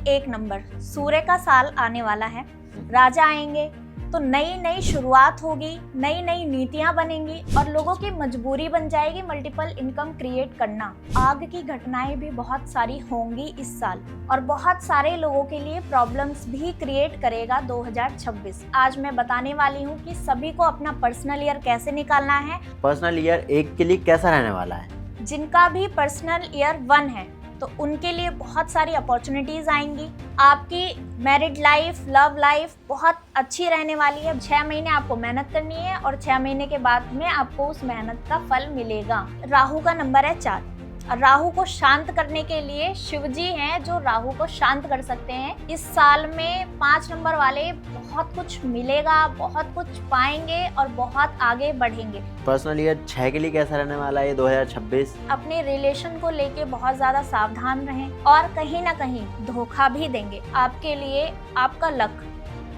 एक नंबर सूर्य का साल आने वाला है। राजा आएंगे तो नई नई शुरुआत होगी, नई नई नीतियां बनेंगी और लोगों की मजबूरी बन जाएगी मल्टीपल इनकम क्रिएट करना। आग की घटनाएं भी बहुत सारी होंगी इस साल और बहुत सारे लोगों के लिए प्रॉब्लम्स भी क्रिएट करेगा 2026। आज मैं बताने वाली हूँ कि सभी को अपना पर्सनल ईयर कैसे निकालना है। पर्सनल ईयर 1 के लिए कैसा रहने वाला है? जिनका भी पर्सनल ईयर 1 है तो उनके लिए बहुत सारी अपॉर्चुनिटीज आएंगी। आपकी मैरिड लाइफ, लव लाइफ बहुत अच्छी रहने वाली है। 6 महीने आपको मेहनत करनी है और 6 महीने के बाद में आपको उस मेहनत का फल मिलेगा। राहु का नंबर है 4। राहु को शांत करने के लिए शिव जी हैं जो राहु को शांत कर सकते हैं। इस साल में 5 नंबर वाले बहुत कुछ मिलेगा, बहुत कुछ पाएंगे और बहुत आगे बढ़ेंगे। पर्सनल ईयर 6 के लिए कैसा रहने वाला है 2026? अपने रिलेशन को लेके बहुत ज्यादा सावधान रहें और कहीं ना कहीं धोखा भी देंगे। आपके लिए आपका लक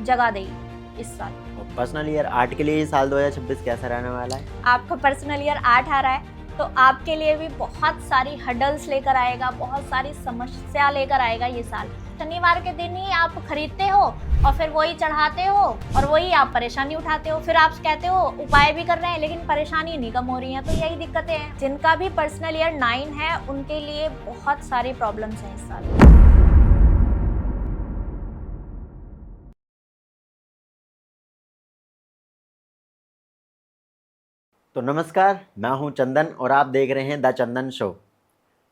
जगा देगी इस साल। और पर्सनल ईयर 8 के लिए ये साल 2026 कैसा रहने वाला है? आपका पर्सनल ईयर 8 आ रहा है तो आपके लिए भी बहुत सारी हडल्स लेकर आएगा, बहुत सारी समस्या लेकर आएगा ये साल। शनिवार के दिन ही आप खरीदते हो और फिर वही चढ़ाते हो और वही आप परेशानी उठाते हो। फिर आप कहते हो उपाय भी कर रहे हैं लेकिन परेशानी नहीं कम हो रही है। तो यही दिक्कतें हैं। जिनका भी पर्सनल ईयर 9 है उनके लिए बहुत सारी प्रॉब्लम्स हैं इस साल। तो नमस्कार, मैं हूं चंदन और आप देख रहे हैं द चंदन शो।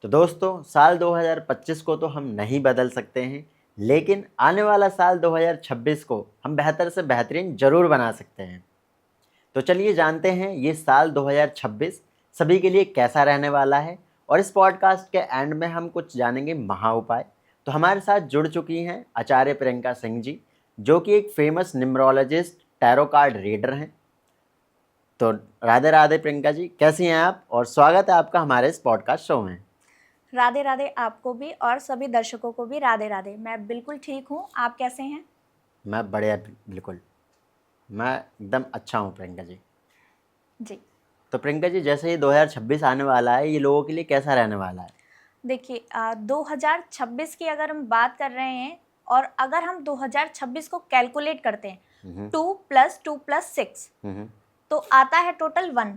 तो दोस्तों, साल 2025 को तो हम नहीं बदल सकते हैं, लेकिन आने वाला साल 2026 को हम बेहतर से बेहतरीन ज़रूर बना सकते हैं। तो चलिए जानते हैं ये साल 2026 सभी के लिए कैसा रहने वाला है। और इस पॉडकास्ट के एंड में हम कुछ जानेंगे महा उपाय। तो हमारे साथ जुड़ चुकी हैं आचार्य प्रियंका सिंह जी, जो कि एक famous numerologist, tarot card reader हैं। तो राधे राधे प्रियंका जी, कैसी हैं आप? और स्वागत है आपका हमारे इस पॉडकास्ट शो में। राधे राधे आपको भी और सभी दर्शकों को भी राधे राधे। मैं बिल्कुल ठीक हूँ, आप कैसे हैं? मैं बढ़िया, बिल्कुल मैं एकदम अच्छा हूँ प्रियंका जी। जी तो प्रियंका जी, जैसे ये 2026 आने वाला है, ये लोगों के लिए कैसा रहने वाला है? देखिए 2026 की अगर हम बात कर रहे हैं और अगर हम 2026 को कैलकुलेट करते हैं 2 + 2 + 6 तो आता है टोटल 1,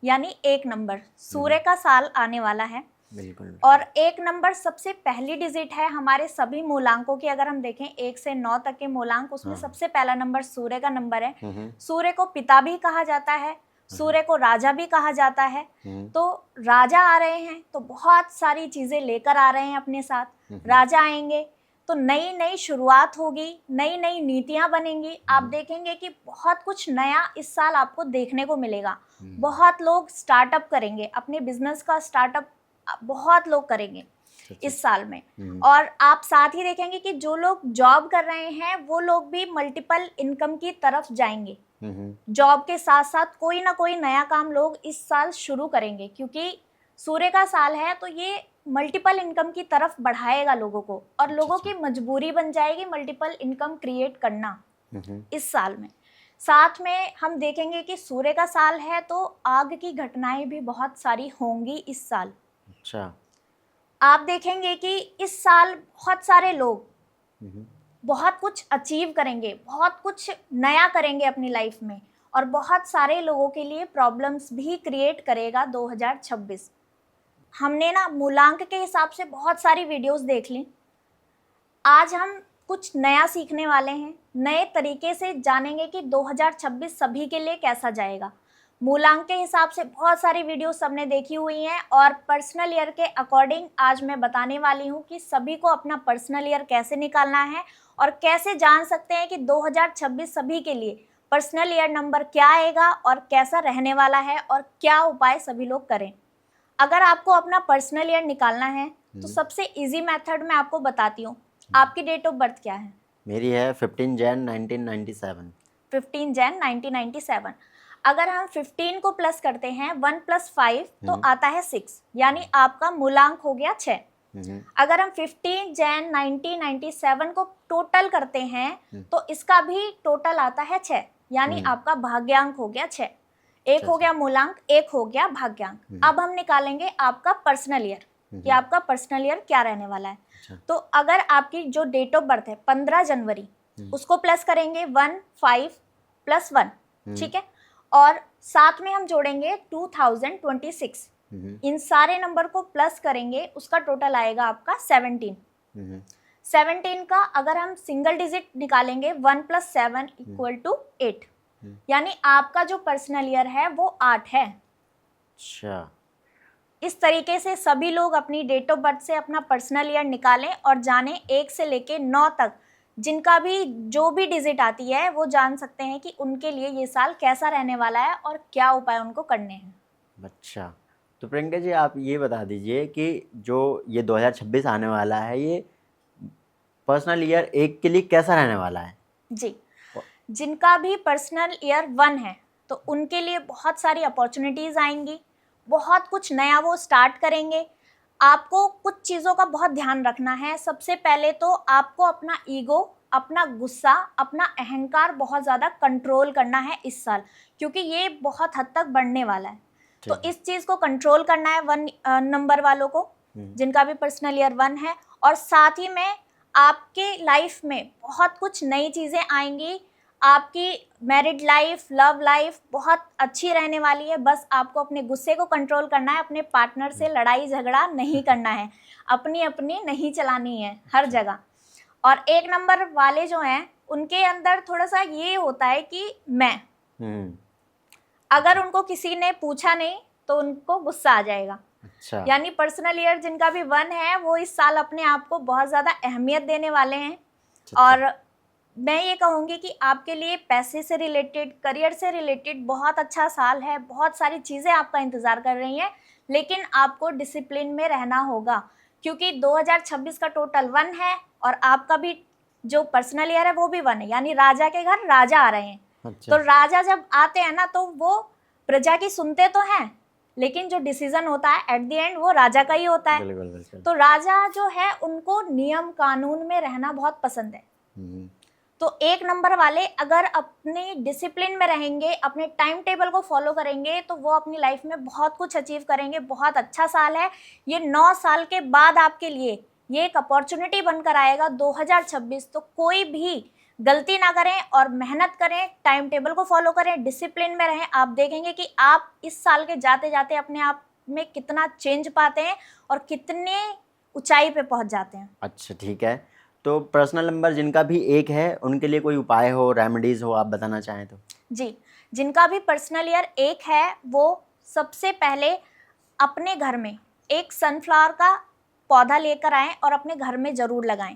यानी एक नंबर। सूर्य का साल आने वाला है। बिल्कुल। और एक नंबर सबसे पहली डिजिट है हमारे सभी मूलांकों की। अगर हम देखें 1 से 9 तक के मूलांक, उसमें सबसे पहला नंबर सूर्य का नंबर है। सूर्य को पिता भी कहा जाता है, सूर्य को राजा भी कहा जाता है। तो राजा आ रहे हैं तो बहुत सारी चीजें लेकर आ रहे हैं अपने साथ। राजा आएंगे तो नई नई शुरुआत होगी, नई नई नीतियां बनेंगी। आप देखेंगे कि बहुत कुछ नया इस साल आपको देखने को मिलेगा। बहुत लोग स्टार्टअप करेंगे, अपने बिजनेस का स्टार्टअप बहुत लोग करेंगे इस साल में। और आप साथ ही देखेंगे कि जो लोग जॉब कर रहे हैं वो लोग भी मल्टीपल इनकम की तरफ जाएंगे। जॉब के साथ साथ कोई ना कोई नया काम लोग इस साल शुरू करेंगे, क्योंकि सूर्य का साल है तो ये मल्टीपल इनकम की तरफ बढ़ाएगा लोगों को और लोगों की मजबूरी बन जाएगी मल्टीपल इनकम क्रिएट करना इस साल में। साथ में हम देखेंगे कि सूर्य का साल है तो आग की घटनाएं भी बहुत सारी होंगी इस साल। अच्छा। आप देखेंगे कि इस साल बहुत सारे लोग बहुत कुछ अचीव करेंगे, बहुत कुछ नया करेंगे अपनी लाइफ में और बहुत सारे लोगों के लिए प्रॉब्लम्स भी क्रिएट करेगा 2026। हमने ना मूलांक के हिसाब से बहुत सारी वीडियोस देख ली। आज हम कुछ नया सीखने वाले हैं, नए तरीके से जानेंगे कि 2026 सभी के लिए कैसा जाएगा। मूलांक के हिसाब से बहुत सारी वीडियो सबने देखी हुई हैं और पर्सनल ईयर के अकॉर्डिंग आज मैं बताने वाली हूँ कि सभी को अपना पर्सनल ईयर कैसे निकालना है और कैसे जान सकते हैं कि 2026 सभी के लिए पर्सनल ईयर नंबर क्या आएगा और कैसा रहने वाला है और क्या उपाय सभी लोग करें। अगर आपको अपना पर्सनल ईयर निकालना है तो सबसे इजी मेथड मैं आपको बताती हूँ। आपकी डेट ऑफ बर्थ क्या है? मेरी है 15 जैन 1997। 15 जैन 1997। अगर हम 15 को प्लस करते हैं 1 + 5 तो आता है 6, यानी आपका मूलांक हो गया 6। अगर हम 15 जैन 1997 को टोटल करते हैं तो इसका भी टोटल आता है 6, यानी आपका भाग्यांक हो गया 6। एक हो गया मूलांक, एक हो गया भाग्यांक। अब हम निकालेंगे आपका पर्सनल ईयर। कि आपका पर्सनल ईयर क्या रहने वाला है। अच्छा। तो अगर आपकी जो डेट ऑफ बर्थ है 15 जनवरी, उसको प्लस करेंगे 1 5 + 1, ठीक है, और साथ में हम जोड़ेंगे 2026। इन सारे नंबर को प्लस करेंगे, उसका टोटल आएगा आपका 17। 17 का अगर हम सिंगल डिजिट निकालेंगे 1 + 7 = 8, यानी आपका जो पर्सनल ईयर है वो 8 है। अच्छा, इस तरीके से सभी लोग अपनी डेट ऑफ बर्थ से अपना पर्सनल ईयर निकालें और जानें 1 से लेके 9 तक जिनका भी जो भी डिजिट आती है वो जान सकते हैं कि उनके लिए ये साल कैसा रहने वाला है और क्या उपाय उनको करने हैं। अच्छा। तो प्रियंका जी आप ये बता दीजिए कि जो ये 2026 आने वाला है, ये पर्सनल ईयर 1 के लिए कैसा रहने वाला है? जी, जिनका भी पर्सनल ईयर 1 है तो उनके लिए बहुत सारी अपॉर्चुनिटीज़ आएंगी, बहुत कुछ नया वो स्टार्ट करेंगे। आपको कुछ चीज़ों का बहुत ध्यान रखना है। सबसे पहले तो आपको अपना ईगो, अपना गुस्सा, अपना अहंकार बहुत ज़्यादा कंट्रोल करना है इस साल, क्योंकि ये बहुत हद तक बढ़ने वाला है। तो इस चीज़ को कंट्रोल करना है 1 नंबर वालों को, जिनका भी पर्सनल ईयर 1 है। और साथ ही में आपके लाइफ में बहुत कुछ नई चीज़ें आएंगी। आपकी मैरिड लाइफ, लव लाइफ बहुत अच्छी रहने वाली है। बस आपको अपने गुस्से को कंट्रोल करना है, अपने पार्टनर से लड़ाई झगड़ा नहीं करना है, अपनी अपनी नहीं चलानी है हर जगह। और 1 नंबर वाले जो हैं उनके अंदर थोड़ा सा ये होता है कि मैं, अगर उनको किसी ने पूछा नहीं तो उनको गुस्सा आ जाएगा। अच्छा। यानी पर्सनल ईयर जिनका भी 1 है वो इस साल अपने आप को बहुत ज़्यादा अहमियत देने वाले हैं। और मैं ये कहूँगी कि आपके लिए पैसे से रिलेटेड, करियर से रिलेटेड बहुत अच्छा साल है। बहुत सारी चीज़ें आपका इंतज़ार कर रही हैं, लेकिन आपको डिसिप्लिन में रहना होगा, क्योंकि 2026 का टोटल 1 है और आपका भी जो पर्सनल ईयर है वो भी 1 है, यानी राजा के घर राजा आ रहे हैं। अच्छा। तो राजा जब आते हैं ना तो वो प्रजा की सुनते तो हैं, लेकिन जो डिसीजन होता है एट द एंड वो राजा का ही होता है। बिल्कुल बिल्कुल। तो राजा जो है उनको नियम कानून में रहना बहुत पसंद है। तो 1 नंबर वाले अगर अपने डिसिप्लिन में रहेंगे, अपने टाइम टेबल को फॉलो करेंगे, तो वो अपनी लाइफ में बहुत कुछ अचीव करेंगे। बहुत अच्छा साल है ये। 9 साल के बाद आपके लिए ये एक अपॉर्चुनिटी बनकर आएगा 2026। तो कोई भी गलती ना करें और मेहनत करें, टाइम टेबल को फॉलो करें, डिसिप्लिन में रहें। आप देखेंगे कि आप इस साल के जाते जाते अपने आप में कितना चेंज पाते हैं और कितने ऊंचाई पे पहुंच जाते हैं। अच्छा, ठीक है। तो पर्सनल नंबर जिनका भी 1 है उनके लिए कोई उपाय हो, रेमेडीज हो, आप बताना चाहें तो? जी, जिनका भी पर्सनल ईयर 1 है वो सबसे पहले अपने घर में एक सनफ्लावर का पौधा लेकर आएं और अपने घर में ज़रूर लगाएं।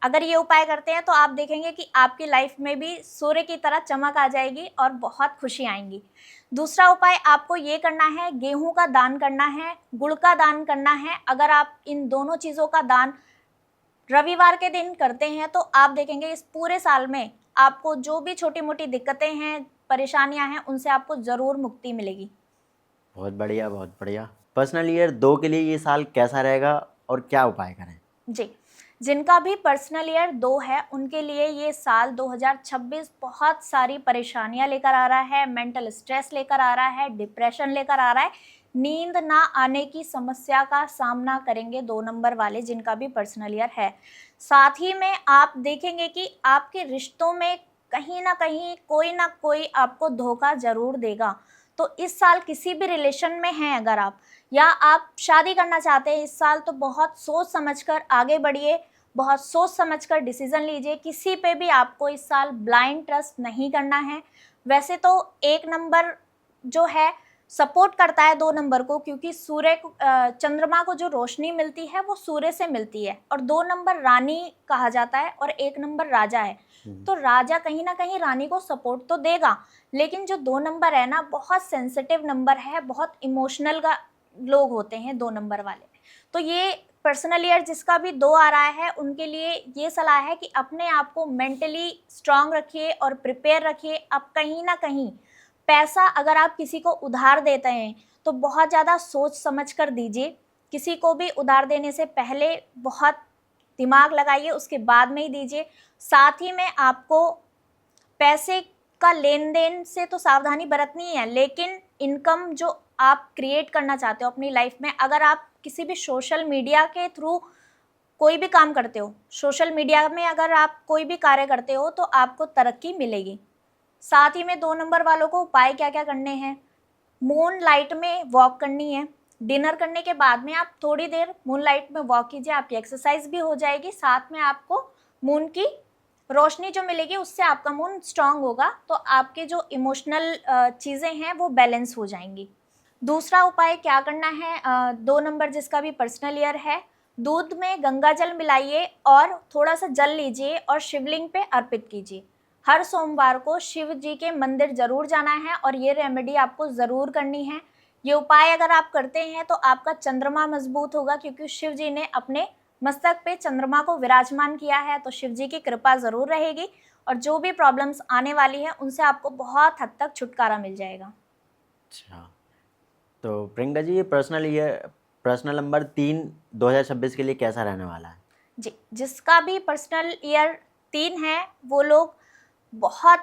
अगर ये उपाय करते हैं तो आप देखेंगे कि आपकी लाइफ में भी सूर्य की तरह चमक आ जाएगी और बहुत खुशी आएंगी। दूसरा उपाय आपको ये करना है, गेहूं का दान करना है, गुड़ का दान करना है। अगर आप इन दोनों चीज़ों का दान रविवार के दिन करते हैं तो आप देखेंगे इस पूरे साल में आपको जो भी छोटी मोटी दिक्कतें हैं, परेशानियां हैं, उनसे आपको ज़रूर मुक्ति मिलेगी। बहुत बढ़िया, बहुत बढ़िया। पर्सनल ईयर 2 के लिए ये साल कैसा रहेगा और क्या उपाय करें? जी, जिनका भी पर्सनल ईयर 2 है उनके लिए ये साल 2026 बहुत सारी परेशानियां लेकर आ रहा है। मेंटल स्ट्रेस लेकर आ रहा है, डिप्रेशन लेकर आ रहा है, नींद ना आने की समस्या का सामना करेंगे 2 नंबर वाले जिनका भी पर्सनल ईयर है। साथ ही में आप देखेंगे कि आपके रिश्तों में कहीं ना कहीं कोई ना कोई आपको धोखा जरूर देगा। तो इस साल किसी भी रिलेशन में हैं अगर आप, या आप शादी करना चाहते हैं इस साल, तो बहुत सोच समझकर आगे बढ़िए, बहुत सोच समझकर डिसीजन लीजिए। किसी पे भी आपको इस साल ब्लाइंड ट्रस्ट नहीं करना है। वैसे तो 1 नंबर जो है सपोर्ट करता है 2 नंबर को, क्योंकि सूर्य चंद्रमा को जो रोशनी मिलती है वो सूर्य से मिलती है, और 2 नंबर रानी कहा जाता है और 1 नंबर राजा है। तो राजा कहीं ना कहीं रानी को सपोर्ट तो देगा, लेकिन जो 2 नंबर है ना बहुत सेंसिटिव नंबर है, बहुत इमोशनल का लोग होते हैं 2 नंबर वाले। तो ये पर्सनल ईयर जिसका भी 2 आ रहा है उनके लिए ये सलाह है कि अपने आप को मेंटली स्ट्रांग रखिए और प्रिपेयर रखिए। अब कहीं ना कहीं पैसा अगर आप किसी को उधार देते हैं तो बहुत ज़्यादा सोच समझ कर दीजिए। किसी को भी उधार देने से पहले बहुत दिमाग लगाइए, उसके बाद में ही दीजिए। साथ ही में आपको पैसे का लेन देन से तो सावधानी बरतनी है, लेकिन इनकम जो आप क्रिएट करना चाहते हो अपनी लाइफ में, अगर आप किसी भी सोशल मीडिया के थ्रू कोई भी काम करते हो, सोशल मीडिया में अगर आप कोई भी कार्य करते हो तो आपको तरक्की मिलेगी। साथ ही में 2 नंबर वालों को उपाय क्या क्या करने हैं, मून लाइट में वॉक करनी है। डिनर करने के बाद में आप थोड़ी देर मून लाइट में वॉक कीजिए, आपकी एक्सरसाइज भी हो जाएगी, साथ में आपको मून की रोशनी जो मिलेगी उससे आपका मून स्ट्रांग होगा, तो आपके जो इमोशनल चीज़ें हैं वो बैलेंस हो जाएंगी। दूसरा उपाय क्या करना है, 2 नंबर जिसका भी पर्सनल ईयर है, दूध में गंगा जल मिलाइए और थोड़ा सा जल लीजिए और शिवलिंग पे अर्पित कीजिए। हर सोमवार को शिव जी के मंदिर जरूर जाना है और ये रेमेडी आपको ज़रूर करनी है। ये उपाय अगर आप करते हैं तो आपका चंद्रमा मजबूत होगा, क्योंकि शिव जी ने अपने मस्तक पे चंद्रमा को विराजमान किया है, तो शिव जी की कृपा ज़रूर रहेगी और जो भी प्रॉब्लम्स आने वाली है उनसे आपको बहुत हद तक छुटकारा मिल जाएगा। अच्छा, तो प्रियंका जी, ये पर्सनल नंबर 3 2026 के लिए कैसा रहने वाला है? जी, जिसका भी पर्सनल ईयर 3 है वो लोग बहुत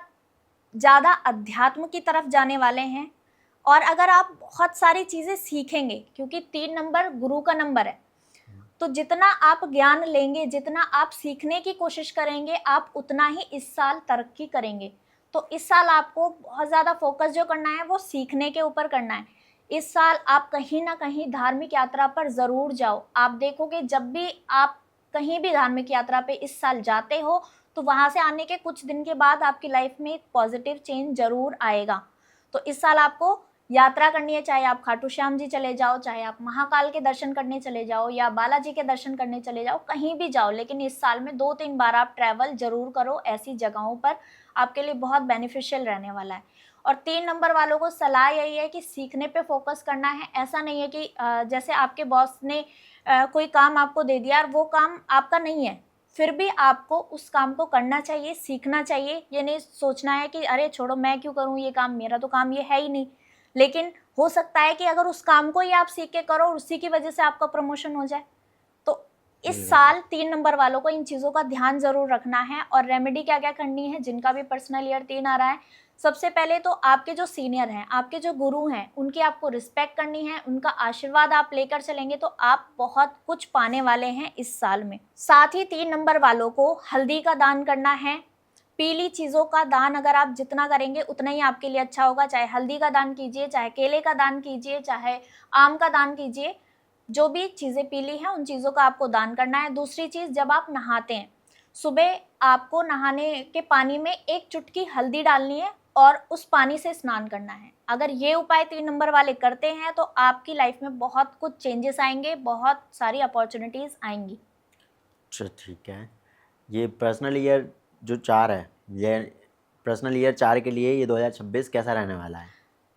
ज़्यादा अध्यात्म की तरफ जाने वाले हैं, और अगर आप बहुत सारी चीज़ें सीखेंगे, क्योंकि 3 नंबर गुरु का नंबर है, तो जितना आप ज्ञान लेंगे, जितना आप सीखने की कोशिश करेंगे, आप उतना ही इस साल तरक्की करेंगे। तो इस साल आपको बहुत ज़्यादा फोकस जो करना है वो सीखने के ऊपर करना है। इस साल आप कहीं ना कहीं धार्मिक यात्रा पर ज़रूर जाओ। आप देखोगे जब भी आप कहीं भी धार्मिक यात्रा पे इस साल जाते हो तो वहाँ से आने के कुछ दिन के बाद आपकी लाइफ में एक पॉजिटिव चेंज ज़रूर आएगा। तो इस साल आपको यात्रा करनी है, चाहे आप खाटू श्याम जी चले जाओ, चाहे आप महाकाल के दर्शन करने चले जाओ या बालाजी के दर्शन करने चले जाओ, कहीं भी जाओ, लेकिन इस साल में 2-3 बार आप ट्रैवल जरूर करो ऐसी जगहों पर, आपके लिए बहुत बेनिफिशियल रहने वाला है। और 3 नंबर वालों को सलाह यही है कि सीखने पे फोकस करना है। ऐसा नहीं है कि जैसे आपके बॉस ने कोई काम आपको दे दिया और वो काम आपका नहीं है, फिर भी आपको उस काम को करना चाहिए, सीखना चाहिए। ये नहीं सोचना है कि अरे छोड़ो मैं क्यों करूँ ये काम, मेरा तो काम ये है ही नहीं। लेकिन हो सकता है कि अगर उस काम को ही आप सीख के करो और उसी की वजह से आपका प्रमोशन हो जाए। तो इस साल 3 नंबर वालों को इन चीज़ों का ध्यान ज़रूर रखना है। और रेमेडी क्या क्या करनी है, जिनका भी पर्सनल ईयर 3 आ रहा है, सबसे पहले तो आपके जो सीनियर हैं, आपके जो गुरु हैं, उनकी आपको रिस्पेक्ट करनी है, उनका आशीर्वाद आप लेकर चलेंगे तो आप बहुत कुछ पाने वाले हैं इस साल में। साथ ही 3 नंबर वालों को हल्दी का दान करना है। पीली चीज़ों का दान अगर आप जितना करेंगे उतना ही आपके लिए अच्छा होगा। चाहे हल्दी का दान कीजिए, चाहे केले का दान कीजिए, चाहे आम का दान कीजिए, जो भी चीज़ें पीली हैं उन चीज़ों का आपको दान करना है। दूसरी चीज़, जब आप नहाते हैं, सुबह आपको नहाने के पानी में 1 चुटकी हल्दी डालनी है और उस पानी से स्नान करना है। अगर ये उपाय 3 नंबर वाले करते हैं तो आपकी लाइफ में बहुत कुछ चेंजेस आएंगे, बहुत सारी अपॉर्चुनिटीज़ आएंगी। अच्छा, ठीक है। ये पर्सनल ईयर जो 4 है, ये पर्सनल ईयर 4 के लिए ये 2026 कैसा रहने वाला है?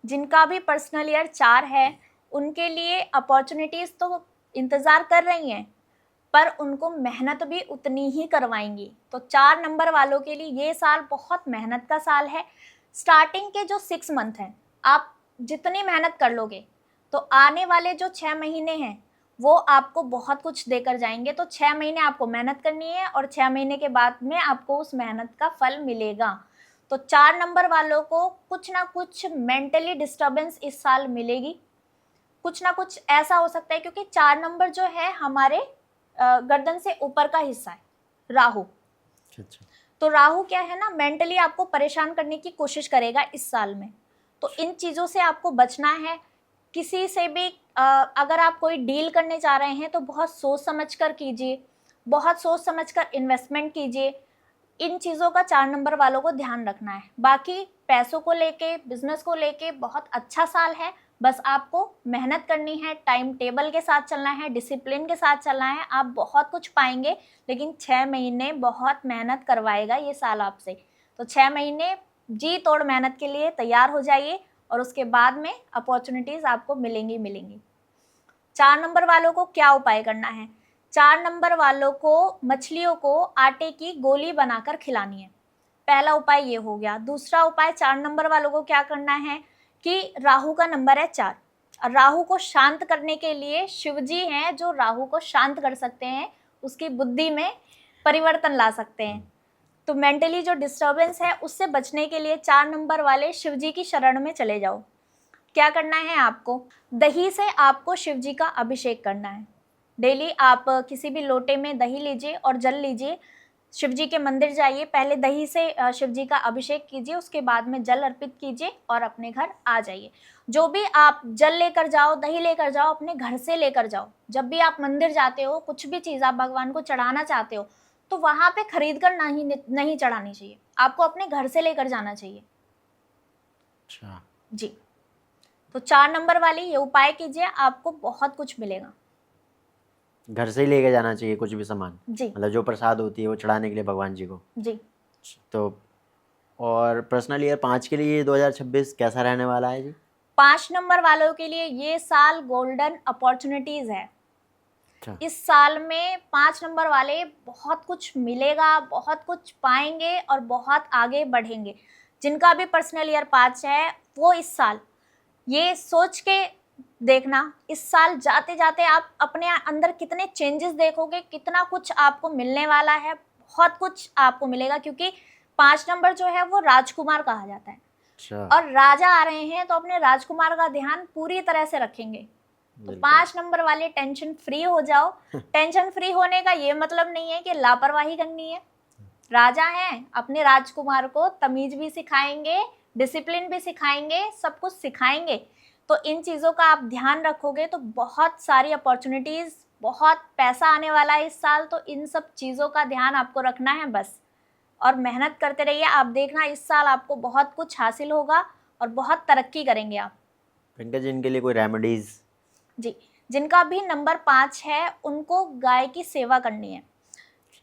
जिनका भी पर्सनल ईयर 4 है उनके लिए अपॉर्चुनिटीज़ तो इंतज़ार कर रही हैं, पर उनको मेहनत भी उतनी ही करवाएंगी। तो 4 नंबर वालों के लिए ये साल बहुत मेहनत का साल है। स्टार्टिंग के जो 6 मंथ हैं, आप जितनी मेहनत कर लोगे तो आने वाले जो 6 महीने हैं वो आपको बहुत कुछ देकर जाएंगे। तो 6 महीने आपको मेहनत करनी है और 6 महीने के बाद में आपको उस मेहनत का फल मिलेगा। तो 4 नंबर वालों को कुछ ना कुछ मेंटली डिस्टर्बेंस इस साल मिलेगी, कुछ ना कुछ ऐसा हो सकता है, क्योंकि 4 नंबर जो है हमारे गर्दन से ऊपर का हिस्सा है, राहु। अच्छा, तो राहु क्या है ना, मेंटली आपको परेशान करने की कोशिश करेगा इस साल में। तो इन चीज़ों से आपको बचना है। किसी से भी अगर आप कोई डील करने जा रहे हैं तो बहुत सोच समझ कर कीजिए, बहुत सोच समझ कर इन्वेस्टमेंट कीजिए। इन चीज़ों का 4 नंबर वालों को ध्यान रखना है। बाकी पैसों को लेके, बिजनेस को लेके बहुत अच्छा साल है। बस आपको मेहनत करनी है, टाइम टेबल के साथ चलना है, डिसिप्लिन के साथ चलना है। आप बहुत कुछ पाएंगे, लेकिन 6 महीने बहुत मेहनत करवाएगा ये साल आपसे। तो 6 महीने जी तोड़ मेहनत के लिए तैयार हो जाइए और उसके बाद में अपॉर्चुनिटीज़ आपको मिलेंगी। 4 नंबर वालों को क्या उपाय करना है, 4 नंबर वालों को मछलियों को आटे की गोली बनाकर खिलानी है। पहला उपाय ये हो गया। दूसरा उपाय 4 नंबर वालों को क्या करना है कि राहु का नंबर है 4, और राहु को शांत करने के लिए शिवजी हैं जो राहु को शांत कर सकते हैं, उसकी बुद्धि में परिवर्तन ला सकते हैं। तो मेंटली जो डिस्टर्बेंस है उससे बचने के लिए 4 नंबर वाले शिवजी की शरण में चले जाओ। क्या करना है आपको, दही से आपको शिव जी का अभिषेक करना है। डेली आप किसी भी लोटे में दही लीजिए और जल लीजिए, शिव जी के मंदिर जाइए, पहले दही से शिव जी का अभिषेक कीजिए, उसके बाद में जल अर्पित कीजिए और अपने घर आ जाइए। जो भी आप जल लेकर जाओ, दही लेकर जाओ, अपने घर से लेकर जाओ। जब भी आप मंदिर जाते हो, कुछ भी चीज़ आप भगवान को चढ़ाना चाहते हो तो वहाँ पे खरीद कर नहीं चढ़ानी चाहिए, आपको अपने घर से लेकर जाना चाहिए। अच्छा जी, तो 4 नंबर वाली ये उपाय कीजिए, आपको बहुत कुछ मिलेगा। घर से ही लेके जाना चाहिए कुछ भी सामान, जी मतलब जो प्रसाद होती है वो चढ़ाने के लिए भगवान जी को। जी। तो और पर्सनल ईयर 5 के लिए 2026 कैसा रहने वाला है जी? 5 नंबर वालों के लिए ये साल गोल्डन अपॉर्चुनिटीज है। अच्छा। इस साल में 5 नंबर वाले बहुत कुछ मिलेगा, बहुत कुछ पाएंगे और बहुत आगे बढ़ेंगे। जिनका भी पर्सनल ईयर 5 है वो इस साल ये सोच के देखना, इस साल जाते जाते आप अपने अंदर कितने चेंजेस देखोगे, कितना कुछ आपको मिलने वाला है। बहुत कुछ आपको मिलेगा, क्योंकि 5 नंबर जो है वो राजकुमार कहा जाता है अच्छा। और राजा आ रहे हैं, तो अपने राजकुमार का ध्यान पूरी तरह से रखेंगे। तो बिल्कुल। 5 नंबर वाले टेंशन फ्री हो जाओ। टेंशन फ्री होने का ये मतलब नहीं है कि लापरवाही करनी है। राजा हैं, अपने राजकुमार को तमीज भी सिखाएंगे, डिसिप्लिन भी सिखाएंगे, सब कुछ सिखाएंगे। तो इन चीज़ों का आप ध्यान रखोगे तो बहुत सारी अपॉर्चुनिटीज़, बहुत पैसा आने वाला है इस साल। तो इन सब चीज़ों का ध्यान आपको रखना है बस, और मेहनत करते रहिए। आप देखना इस साल आपको बहुत कुछ हासिल होगा और बहुत तरक्की करेंगे आप। प्रियंका जी, इनके लिए कोई रेमेडीज? जी, जिनका भी नंबर 5 है उनको गाय की सेवा करनी है।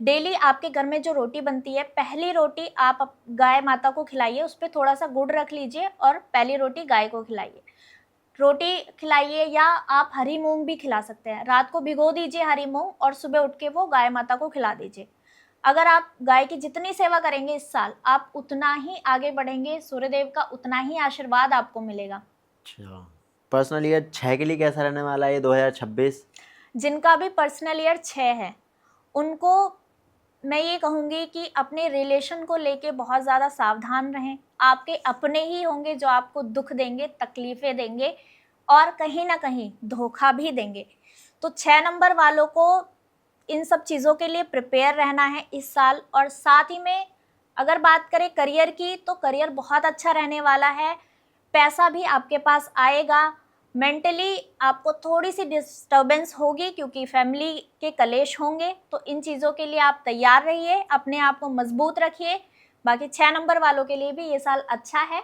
डेली आपके घर में जो रोटी बनती है, पहली रोटी आप गाय माता को खिलाइए, उस पर थोड़ा सा गुड़ रख लीजिए और पहली रोटी गाय को खिलाइए। रोटी खिलाइए, या आप हरी मूंग भी खिला सकते हैं। रात को भिगो दीजिए हरी मूंग और सुबह उठ के वो गाय माता को खिला दीजिए। अगर आप गाय की जितनी सेवा करेंगे इस साल, आप उतना ही आगे बढ़ेंगे, सूर्यदेव का उतना ही आशीर्वाद आपको मिलेगा। अच्छा, पर्सनल ईयर 6 के लिए कैसा रहने वाला है 2026? जिनका भी पर्सनल ईयर 6 है उनको मैं ये कहूँगी कि अपने रिलेशन को लेके बहुत ज़्यादा सावधान रहें। आपके अपने ही होंगे जो आपको दुख देंगे, तकलीफ़ें देंगे और कहीं ना कहीं धोखा भी देंगे। तो 6 नंबर वालों को इन सब चीज़ों के लिए प्रिपेयर रहना है इस साल। और साथ ही में अगर बात करें करियर की, तो करियर बहुत अच्छा रहने वाला है। पैसा भी आपके पास आएगा। मेंटली आपको थोड़ी सी डिस्टर्बेंस होगी क्योंकि फैमिली के कलेश होंगे, तो इन चीज़ों के लिए आप तैयार रहिए, अपने आप को मजबूत रखिए। बाकी 6 नंबर वालों के लिए भी ये साल अच्छा है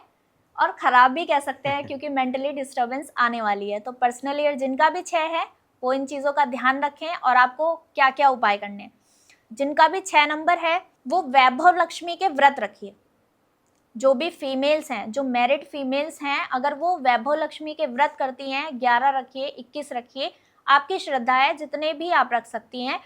और ख़राब भी कह सकते हैं क्योंकि मेंटली डिस्टर्बेंस आने वाली है। तो पर्सनल ईयर जिनका भी 6 है वो इन चीज़ों का ध्यान रखें और आपको क्या क्या उपाय करने हैं। जिनका भी 6 नंबर है वो वैभव लक्ष्मी के व्रत रखिए। जो भी फीमेल्स हैं, जो मैरिड फीमेल्स हैं, अगर वो वैभव लक्ष्मी के व्रत करती हैं, 11 रखिए, 21 रखिए, आपकी श्रद्धा है, जितने भी आप रख सकती हैं,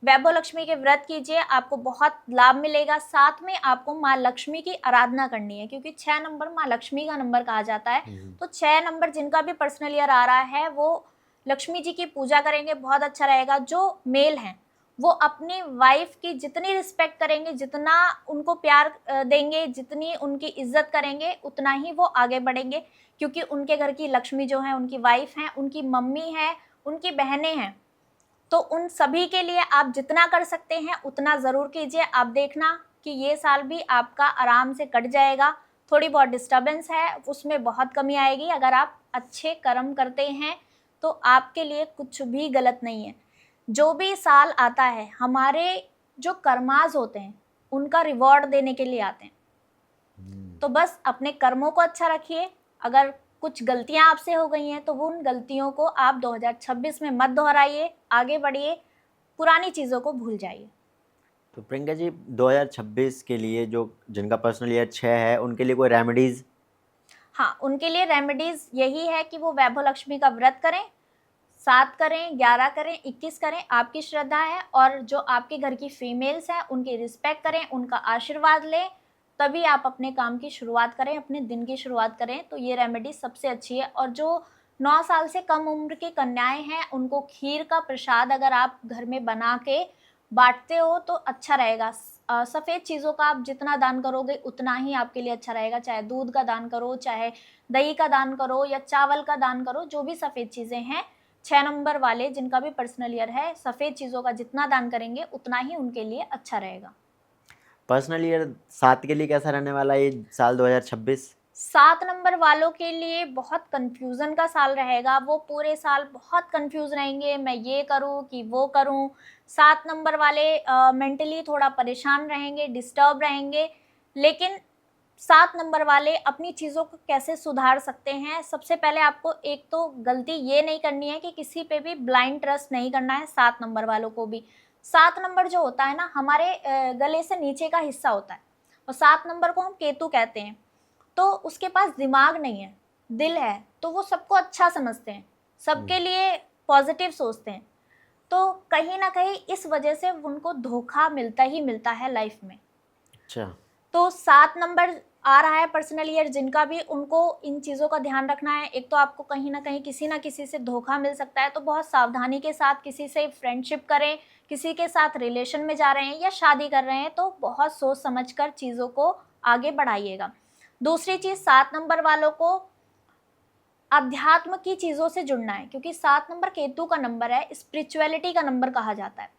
वैभव लक्ष्मी के व्रत कीजिए, आपको बहुत लाभ मिलेगा। साथ में आपको माँ लक्ष्मी की आराधना करनी है क्योंकि 6 नंबर माँ लक्ष्मी का नंबर कहा जाता है। तो 6 नंबर जिनका भी पर्सनल ईयर आ रहा है वो लक्ष्मी जी की पूजा करेंगे, बहुत अच्छा रहेगा। जो मेल हैं वो अपनी वाइफ की जितनी रिस्पेक्ट करेंगे, जितना उनको प्यार देंगे, जितनी उनकी इज्जत करेंगे, उतना ही वो आगे बढ़ेंगे क्योंकि उनके घर की लक्ष्मी जो है उनकी वाइफ हैं, उनकी मम्मी है, उनकी बहनें हैं। तो उन सभी के लिए आप जितना कर सकते हैं उतना ज़रूर कीजिए। आप देखना कि ये साल भी आपका आराम से कट जाएगा। थोड़ी बहुत डिस्टर्बेंस है, उसमें बहुत कमी आएगी। अगर आप अच्छे कर्म करते हैं तो आपके लिए कुछ भी गलत नहीं है। जो भी साल आता है हमारे जो कर्माज होते हैं उनका रिवॉर्ड देने के लिए आते हैं। तो बस अपने कर्मों को अच्छा रखिए। अगर कुछ गलतियां आपसे हो गई हैं तो वो उन गलतियों को आप 2026 में मत दोहराइए, आगे बढ़िए, पुरानी चीज़ों को भूल जाइए। तो प्रियंका जी, 2026 के लिए जो जिनका पर्सनल ईयर 6 है उनके लिए कोई रेमेडीज? हाँ, उनके लिए रेमेडीज यही है कि वो वैभव लक्ष्मी का व्रत करें, 7 करें, 11 करें, 21 करें, आपकी श्रद्धा है। और जो आपके घर की फीमेल्स हैं उनकी रिस्पेक्ट करें, उनका आशीर्वाद लें, तभी आप अपने काम की शुरुआत करें, अपने दिन की शुरुआत करें। तो ये रेमेडी सबसे अच्छी है। और जो 9 साल से कम उम्र की कन्याएं हैं उनको खीर का प्रसाद अगर आप घर में बना के बांटते हो तो अच्छा रहेगा। सफ़ेद चीज़ों का आप जितना दान करोगे उतना ही आपके लिए अच्छा रहेगा। चाहे दूध का दान करो, चाहे दही का दान करो या चावल का दान करो, जो भी सफ़ेद चीज़ें हैं, 6 नंबर वाले जिनका भी पर्सनल ईयर है, सफ़ेद चीज़ों का जितना दान करेंगे उतना ही उनके लिए अच्छा रहेगा। पर्सनल ईयर 7 के लिए कैसा रहने वाला है ये साल 2026? 7 नंबर वालों के लिए बहुत कन्फ्यूज़न का साल रहेगा। वो पूरे साल बहुत कन्फ्यूज़ रहेंगे, मैं ये करूँ कि वो करूँ। 7 नंबर वाले मेंटली थोड़ा परेशान रहेंगे, डिस्टर्ब रहेंगे, लेकिन 7 नंबर वाले अपनी चीज़ों को कैसे सुधार सकते हैं, सबसे पहले आपको एक तो गलती ये नहीं करनी है कि किसी पे भी ब्लाइंड ट्रस्ट नहीं करना है। 7 नंबर वालों को भी 7 नंबर जो होता है ना, हमारे गले से नीचे का हिस्सा होता है और 7 नंबर को हम केतु कहते हैं। तो उसके पास दिमाग नहीं है, दिल है, तो वो सबको अच्छा समझते हैं, सबके लिए पॉजिटिव सोचते हैं। तो कहीं ना कहीं इस वजह से उनको धोखा मिलता ही मिलता है लाइफ में। अच्छा। तो 7 नंबर आ रहा है पर्सनल ईयर जिनका भी, उनको इन चीज़ों का ध्यान रखना है। एक तो आपको कहीं ना किसी से धोखा मिल सकता है, तो बहुत सावधानी के साथ किसी से फ्रेंडशिप करें, किसी के साथ रिलेशन में जा रहे हैं या शादी कर रहे हैं तो बहुत सोच समझकर चीज़ों को आगे बढ़ाइएगा। दूसरी चीज़, 7 नंबर वालों को अध्यात्म की चीज़ों से जुड़ना है, क्योंकि 7 नंबर केतु का नंबर है, स्पिरिचुअलिटी का नंबर कहा जाता है।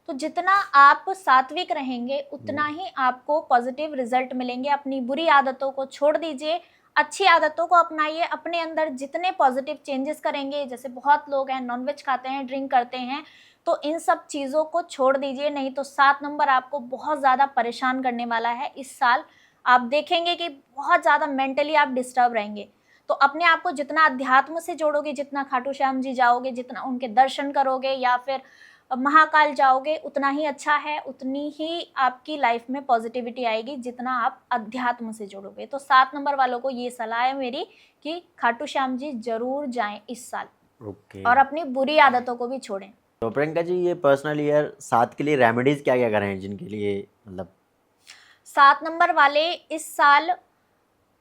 तो जितना आप सात्विक रहेंगे उतना ही आपको पॉजिटिव रिजल्ट मिलेंगे। अपनी बुरी आदतों को छोड़ दीजिए, अच्छी आदतों को अपनाइए। अपने अंदर जितने पॉजिटिव चेंजेस करेंगे, जैसे बहुत लोग हैं नॉनवेज खाते हैं, ड्रिंक करते हैं, तो इन सब चीज़ों को छोड़ दीजिए, नहीं तो 7 नंबर आपको बहुत ज़्यादा परेशान करने वाला है इस साल। आप देखेंगे कि बहुत ज़्यादा मेंटली आप डिस्टर्ब रहेंगे। तो अपने आप को जितना अध्यात्म से जोड़ोगे, जितना खाटू श्याम जी जाओगे, जितना उनके दर्शन करोगे या फिर महाकाल जाओगे, उतना ही अच्छा है, उतनी ही आपकी लाइफ में पॉजिटिविटी आएगी जितना आप अध्यात्म से जुड़ोगे। तो 7 नंबर वालों को ये सलाह है मेरी कि खाटू श्याम जी जरूर जाएं इस साल, ओके। और अपनी बुरी आदतों को भी छोड़ें। तो प्रियंका जी, ये पर्सनल ईयर 7 के लिए रेमेडीज क्या क्या करें जिनके लिए, मतलब 7 नंबर वाले इस साल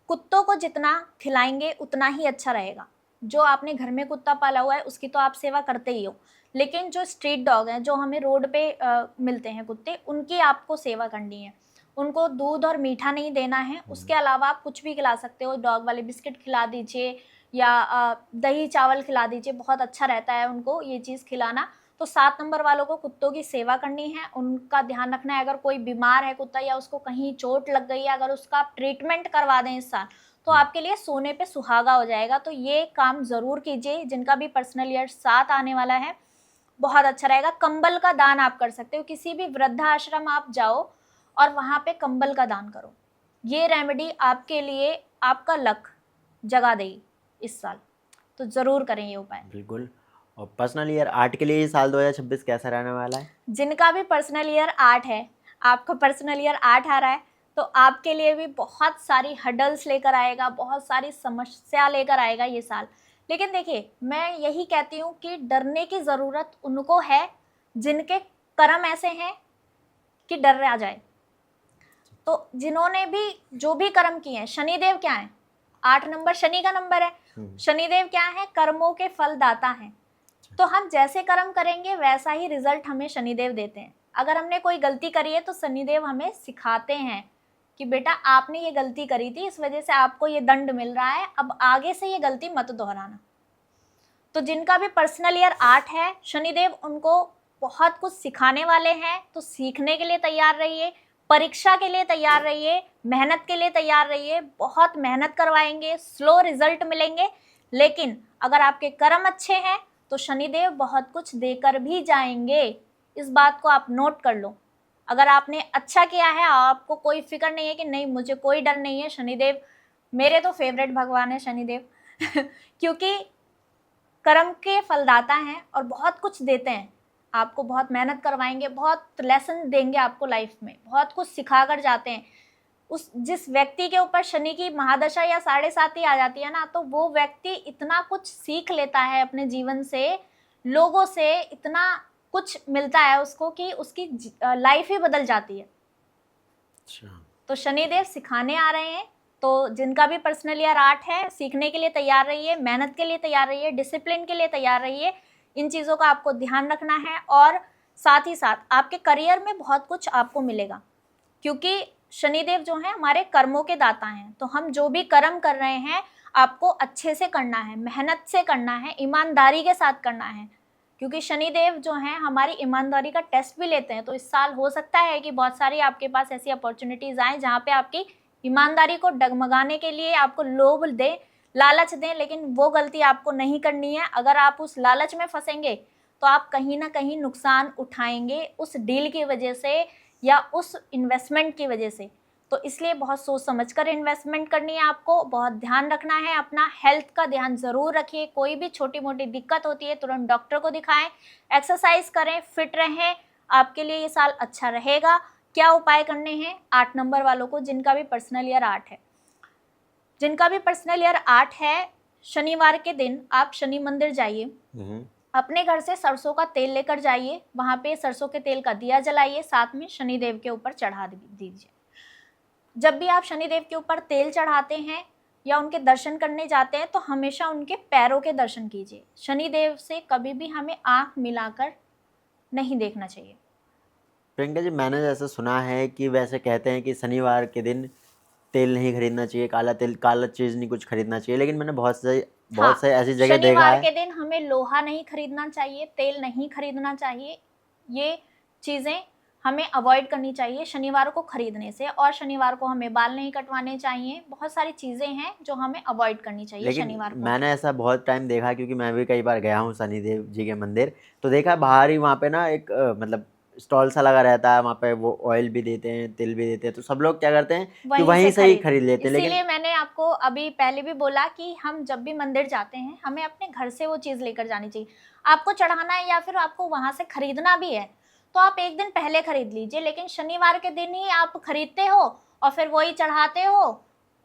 कुत्तों को जितना खिलाएंगे उतना ही अच्छा रहेगा। जो आपने घर में कुत्ता पाला हुआ है उसकी तो आप सेवा करते ही हो, लेकिन जो स्ट्रीट डॉग हैं, जो हमें रोड पे मिलते हैं कुत्ते, उनकी आपको सेवा करनी है। उनको दूध और मीठा नहीं देना है, उसके अलावा आप कुछ भी खिला सकते हो। डॉग वाले बिस्किट खिला दीजिए या दही चावल खिला दीजिए, बहुत अच्छा रहता है उनको ये चीज़ खिलाना। तो 7 नंबर वालों को कुत्तों की सेवा करनी है, उनका ध्यान रखना है। अगर कोई बीमार है कुत्ता या उसको कहीं चोट लग गई है, अगर उसका आप ट्रीटमेंट करवा दें इस साल, तो आपके लिए सोने पे सुहागा हो जाएगा। तो ये काम ज़रूर कीजिए। जिनका भी पर्सनल ईयर 7 आने वाला है, बहुत अच्छा रहेगा। कंबल का दान आप कर सकते हो, किसी भी वृद्धाश्रम आप जाओ और वहाँ पे कंबल का दान करो। ये रेमेडी आपके लिए आपका लक जगा देगी इस साल, तो ज़रूर करें ये उपाय। बिल्कुल। और पर्सनल ईयर 8 के लिए साल 2026 कैसा रहने वाला है? जिनका भी पर्सनल ईयर 8 है, आपका पर्सनल ईयर 8 आ रहा है, तो आपके लिए भी बहुत सारी हर्डल्स लेकर आएगा, बहुत सारी समस्या लेकर आएगा ये साल। लेकिन देखिए, मैं यही कहती हूँ कि डरने की ज़रूरत उनको है जिनके कर्म ऐसे हैं कि डर आ जाए। तो जिन्होंने भी जो भी कर्म किए हैं, शनिदेव क्या है, 8 नंबर शनि का नंबर है। शनिदेव क्या है, कर्मों के फलदाता हैं। तो हम जैसे कर्म करेंगे वैसा ही रिजल्ट हमें शनिदेव देते हैं। अगर हमने कोई गलती करी है तो शनिदेव हमें सिखाते हैं कि बेटा आपने ये गलती करी थी, इस वजह से आपको ये दंड मिल रहा है, अब आगे से ये गलती मत दोहराना। तो जिनका भी पर्सनल ईयर 8 है, शनिदेव उनको बहुत कुछ सिखाने वाले हैं, तो सीखने के लिए तैयार रहिए, परीक्षा के लिए तैयार रहिए, मेहनत के लिए तैयार रहिए। बहुत मेहनत करवाएंगे, स्लो रिजल्ट मिलेंगे, लेकिन अगर आपके कर्म अच्छे हैं तो शनिदेव बहुत कुछ देकर भी जाएंगे। इस बात को आप नोट कर लो। अगर आपने अच्छा किया है, आपको कोई फिक्र नहीं है कि नहीं मुझे कोई डर नहीं है, शनिदेव मेरे तो फेवरेट भगवान है शनिदेव क्योंकि कर्म के फलदाता हैं और बहुत कुछ देते हैं। आपको बहुत मेहनत करवाएंगे, बहुत लेसन देंगे आपको लाइफ में, बहुत कुछ सिखा कर जाते हैं। उस जिस व्यक्ति के ऊपर शनि की महादशा या 7.5 आ जाती है ना, तो वो व्यक्ति इतना कुछ सीख लेता है अपने जीवन से, लोगों से इतना कुछ मिलता है उसको कि उसकी लाइफ ही बदल जाती है। तो शनिदेव सिखाने आ रहे हैं। तो जिनका भी पर्सनल ईयर 8 है, सीखने के लिए तैयार रहिए, मेहनत के लिए तैयार रहिए, डिसिप्लिन के लिए तैयार रहिए। इन चीज़ों का आपको ध्यान रखना है और साथ ही साथ आपके करियर में बहुत कुछ आपको मिलेगा। क्योंकि शनिदेव जो है हमारे कर्मों के दाता हैं। तो हम जो भी कर्म कर रहे हैं आपको अच्छे से करना है, मेहनत से करना है, ईमानदारी के साथ करना है, क्योंकि शनिदेव जो हैं हमारी ईमानदारी का टेस्ट भी लेते हैं। तो इस साल हो सकता है कि बहुत सारी आपके पास ऐसी अपॉर्चुनिटीज आए जहाँ पे आपकी ईमानदारी को डगमगाने के लिए आपको लोभ दें, लालच दें, लेकिन वो गलती आपको नहीं करनी है। अगर आप उस लालच में फंसेंगे तो आप कहीं ना कहीं नुकसान उठाएंगे उस डील की वजह से या उस इन्वेस्टमेंट की वजह से। तो इसलिए बहुत सोच समझकर इन्वेस्टमेंट करनी है आपको, बहुत ध्यान रखना है, अपना हेल्थ का ध्यान ज़रूर रखिए। कोई भी छोटी मोटी दिक्कत होती है तुरंत डॉक्टर को दिखाएं, एक्सरसाइज करें, फिट रहें, आपके लिए ये साल अच्छा रहेगा। क्या उपाय करने हैं 8 नंबर वालों को जिनका भी पर्सनल ईयर 8 है? जिनका भी पर्सनल ईयर 8 है, शनिवार के दिन आप शनि मंदिर जाइए, अपने घर से सरसों का तेल लेकर जाइए, वहां पे सरसों के तेल का दिया जलाइए, साथ में शनिदेव के ऊपर चढ़ा दीजिए। जब भी आप शनिदेव के ऊपर तेल चढ़ाते हैं या उनके दर्शन करने जाते हैं तो हमेशा उनके पैरों के दर्शन कीजिए। शनिदेव से कभी भी हमें आंख मिलाकर नहीं देखना चाहिए। प्रियंका जी, मैंने जैसे सुना है कि वैसे कहते हैं कि शनिवार के दिन तेल नहीं खरीदना चाहिए, काला तेल, काला चीज़ नहीं कुछ खरीदना चाहिए, लेकिन मैंने बहुत से ऐसी जगह देखा शनिवार है। के दिन हमें लोहा नहीं खरीदना चाहिए, तेल नहीं खरीदना चाहिए, ये चीज़ें हमें अवॉइड करनी चाहिए शनिवार को खरीदने से। और शनिवार को हमें बाल नहीं कटवाने चाहिए, बहुत सारी चीज़ें हैं जो हमें अवॉइड करनी चाहिए लेकिन शनिवार को। मैंने ऐसा बहुत टाइम देखा, क्योंकि मैं भी कई बार गया हूँ शनिदेव जी के मंदिर, तो देखा बाहर ही वहाँ पे ना एक मतलब स्टॉल सा लगा रहता है, वहाँ पे वो ऑयल भी देते हैं, तेल भी देते हैं, तो सब लोग क्या करते हैं कि वहीं से ही खरीद लेते हैं। इसीलिए लेकिन मैंने आपको अभी पहले भी बोला कि हम जब भी मंदिर जाते हैं हमें अपने घर से वो चीज़ लेकर जानी चाहिए। आपको चढ़ाना है या फिर आपको वहां से खरीदना भी है तो आप एक दिन पहले खरीद लीजिए, लेकिन शनिवार के दिन ही आप खरीदते हो और फिर वही चढ़ाते हो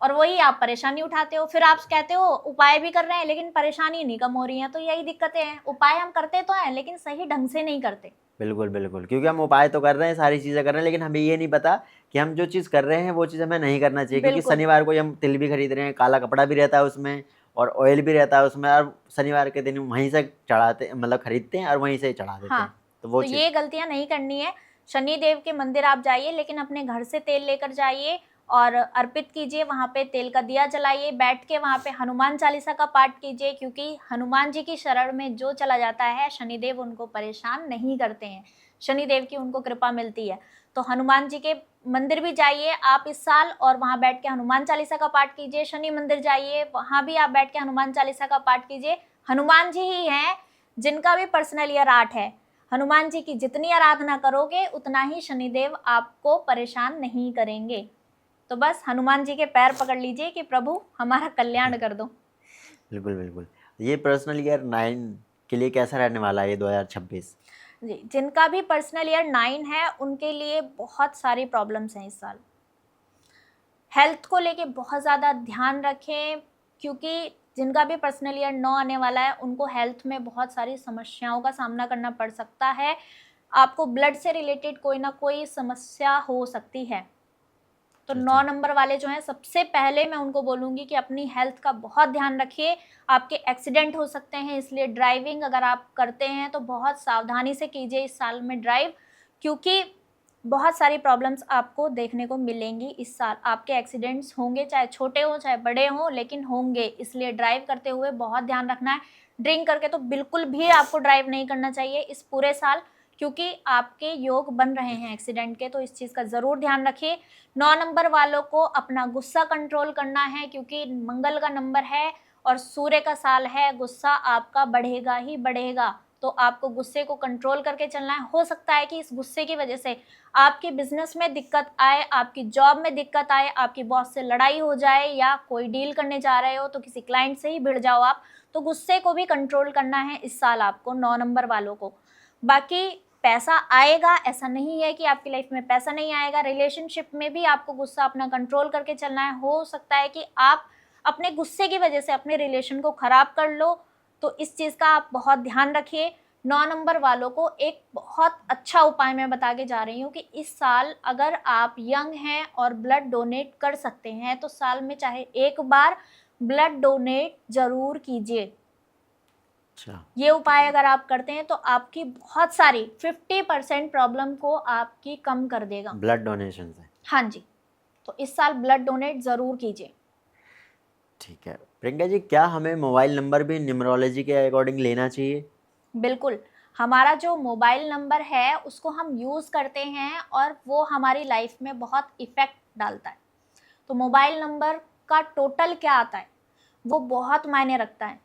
और वही आप परेशानी उठाते हो। फिर आप कहते हो उपाय भी कर रहे हैं लेकिन परेशानी नहीं कम हो रही है। तो यही दिक्कतें हैं, उपाय हम करते तो हैं लेकिन सही ढंग से नहीं करते। बिल्कुल बिल्कुल, क्योंकि हम उपाय तो कर रहे हैं, सारी चीज़ें कर रहे हैं, लेकिन हमें ये नहीं पता कि हम जो चीज़ कर रहे हैं वो चीज़ हमें नहीं करना चाहिए। क्योंकि बिल्कुल शनिवार को ही हम तिल भी खरीद रहे हैं, काला कपड़ा भी रहता है उसमें और ऑयल भी रहता है उसमें, और शनिवार के दिन वहीं से चढ़ाते, मतलब खरीदते हैं और वहीं से चढ़ा देते हैं। हाँ, तो वो तो चीज़ ये गलतियां नहीं करनी है। शनिदेव के मंदिर आप जाइए लेकिन अपने घर से तेल लेकर जाइए और अर्पित कीजिए, वहां पे तेल का दिया जलाइए, बैठ के वहां पे हनुमान चालीसा का पाठ कीजिए, क्योंकि हनुमान जी की शरण में जो चला जाता है शनिदेव उनको परेशान नहीं करते हैं, शनिदेव की उनको कृपा मिलती है। तो हनुमान जी के मंदिर भी जाइए आप इस साल और वहां बैठ के हनुमान चालीसा का पाठ कीजिए। शनि मंदिर जाइए, वहां भी आप बैठ के हनुमान चालीसा का पाठ कीजिए। हनुमान जी ही हैं जिनका भी पर्सनल ईयर 8 है। हनुमान जी की जितनी आराधना करोगे उतना ही शनिदेव आपको परेशान नहीं करेंगे। तो बस हनुमान जी के पैर पकड़ लीजिए कि प्रभु हमारा कल्याण कर दो। बिल्कुल बिल्कुल। ये पर्सनल ईयर 9 के लिए कैसा रहने वाला है ये 2026? जी, जिनका भी पर्सनल ईयर 9 है उनके लिए बहुत सारी प्रॉब्लम्स हैं इस साल। हेल्थ को लेके बहुत ज़्यादा ध्यान रखें, क्योंकि जिनका भी पर्सनल ईयर 9 आने वाला है उनको हेल्थ में बहुत सारी समस्याओं का सामना करना पड़ सकता है। आपको ब्लड से रिलेटेड कोई ना कोई समस्या हो सकती है। तो 9 नंबर वाले जो हैं सबसे पहले मैं उनको बोलूँगी कि अपनी हेल्थ का बहुत ध्यान रखिए। आपके एक्सीडेंट हो सकते हैं, इसलिए ड्राइविंग अगर आप करते हैं तो बहुत सावधानी से कीजिए इस साल में ड्राइव, क्योंकि बहुत सारी प्रॉब्लम्स आपको देखने को मिलेंगी इस साल। आपके एक्सीडेंट्स होंगे, चाहे छोटे हों चाहे बड़े हों, लेकिन होंगे, इसलिए ड्राइव करते हुए बहुत ध्यान रखना है। ड्रिंक करके तो बिल्कुल भी आपको ड्राइव नहीं करना चाहिए इस पूरे साल, क्योंकि आपके योग बन रहे हैं एक्सीडेंट के। तो इस चीज़ का ज़रूर ध्यान रखिए। 9 नंबर वालों को अपना गुस्सा कंट्रोल करना है, क्योंकि मंगल का नंबर है और सूर्य का साल है। गुस्सा आपका बढ़ेगा ही बढ़ेगा, तो आपको गुस्से को कंट्रोल करके चलना है। हो सकता है कि इस गुस्से की वजह से आपके बिजनेस में दिक्कत आए, आपकी जॉब में दिक्कत आए, आपकी बॉस से लड़ाई हो जाए, या कोई डील करने जा रहे हो तो किसी क्लाइंट से ही भिड़ जाओ आप। तो गुस्से को भी कंट्रोल करना है इस साल आपको, 9 नंबर वालों को। बाकी पैसा आएगा, ऐसा नहीं है कि आपकी लाइफ में पैसा नहीं आएगा। रिलेशनशिप में भी आपको गुस्सा अपना कंट्रोल करके चलना है। हो सकता है कि आप अपने गुस्से की वजह से अपने रिलेशन को खराब कर लो, तो इस चीज़ का आप बहुत ध्यान रखिए। 9 नंबर वालों को एक बहुत अच्छा उपाय मैं बता के जा रही हूँ कि इस साल अगर आप यंग हैं और ब्लड डोनेट कर सकते हैं तो साल में चाहे एक बार ब्लड डोनेट जरूर कीजिए। अच्छा, ये उपाय अगर आप करते हैं तो आपकी बहुत सारी 50% प्रॉब्लम को आपकी कम कर देगा। ब्लड डोनेशन से? हाँ जी, तो इस साल ब्लड डोनेट ज़रूर कीजिए। ठीक है प्रियंका जी, क्या हमें मोबाइल नंबर भी न्यूमरोलॉजी के अकॉर्डिंग लेना चाहिए? बिल्कुल, हमारा जो मोबाइल नंबर है उसको हम यूज़ करते हैं और वो हमारी लाइफ में बहुत इफ़ेक्ट डालता है। तो मोबाइल नंबर का टोटल क्या आता है, वो बहुत मायने रखता है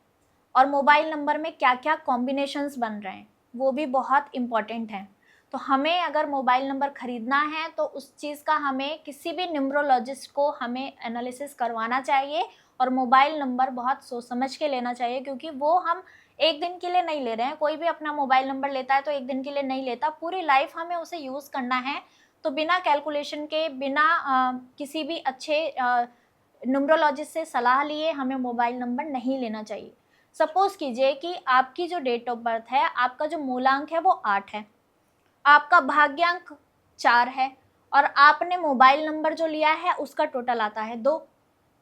और मोबाइल नंबर में क्या-क्या कॉम्बिनेशंस बन रहे हैं, वो भी बहुत इम्पोर्टेंट है। तो हमें अगर मोबाइल नंबर खरीदना है तो उस चीज़ का हमें किसी भी न्यूमरोलॉजिस्ट को हमें एनालिसिस करवाना चाहिए और मोबाइल नंबर बहुत सोच समझ के लेना चाहिए, क्योंकि वो हम एक दिन के लिए नहीं ले रहे हैं। कोई भी अपना मोबाइल नंबर लेता है तो एक दिन के लिए नहीं लेता, पूरी लाइफ हमें उसे यूज़ करना है। तो बिना कैलकुलेशन के, बिना किसी भी अच्छे न्यूमरोलॉजिस्ट से सलाह लिए हमें मोबाइल नंबर नहीं लेना चाहिए। सपोज़ कीजिए कि आपकी जो डेट ऑफ बर्थ है, आपका जो मूलांक है वो 8 है, आपका भाग्यांक 4 है और आपने मोबाइल नंबर जो लिया है उसका टोटल आता है 2।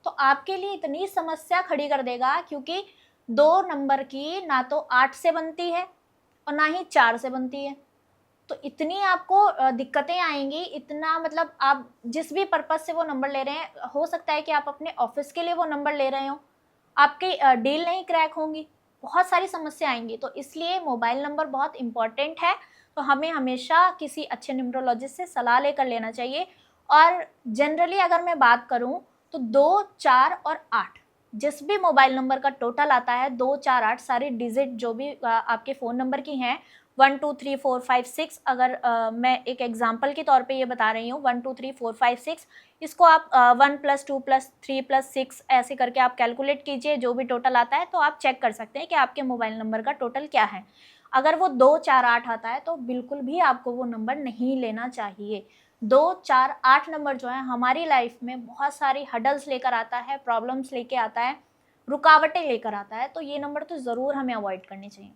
तो आपके लिए इतनी समस्या खड़ी कर देगा, क्योंकि 2 नंबर की ना तो 8 से बनती है और ना ही 4 से बनती है। तो इतनी आपको दिक्कतें आएँगी, इतना मतलब आप जिस भी पर्पज़ से वो नंबर ले रहे हैं, हो सकता है कि आप अपने ऑफ़िस के लिए वो नंबर ले रहे हों, आपकी डील नहीं क्रैक होंगी, बहुत सारी समस्या आएँगी। तो इसलिए मोबाइल नंबर बहुत इम्पोर्टेंट है, तो हमें हमेशा किसी अच्छे न्यूमरोलॉजिस्ट से सलाह लेकर लेना चाहिए। और जनरली अगर मैं बात करूँ तो 2, 4 और 8 जिस भी मोबाइल नंबर का टोटल आता है, 2, 4, 8 सारी डिजिट जो भी आपके फ़ोन नंबर की हैं, 1 2 3 4 5 6, अगर मैं एक एग्जांपल के तौर पे ये बता रही हूँ, 1 2 3 4 5 6, इसको आप 1 + 2 + 3 + 6 ऐसे करके आप कैलकुलेट कीजिए, जो भी टोटल आता है तो आप चेक कर सकते हैं कि आपके मोबाइल नंबर का टोटल क्या है। अगर वो 2 4 8 आता है तो बिल्कुल भी आपको वो नंबर नहीं लेना चाहिए। 2 4 8 नंबर जो है हमारी लाइफ में बहुत सारी हर्डल्स लेकर आता है, प्रॉब्लम्स लेके आता है, रुकावटें लेकर आता है, तो ये नंबर तो ज़रूर हमें अवॉइड करने चाहिए।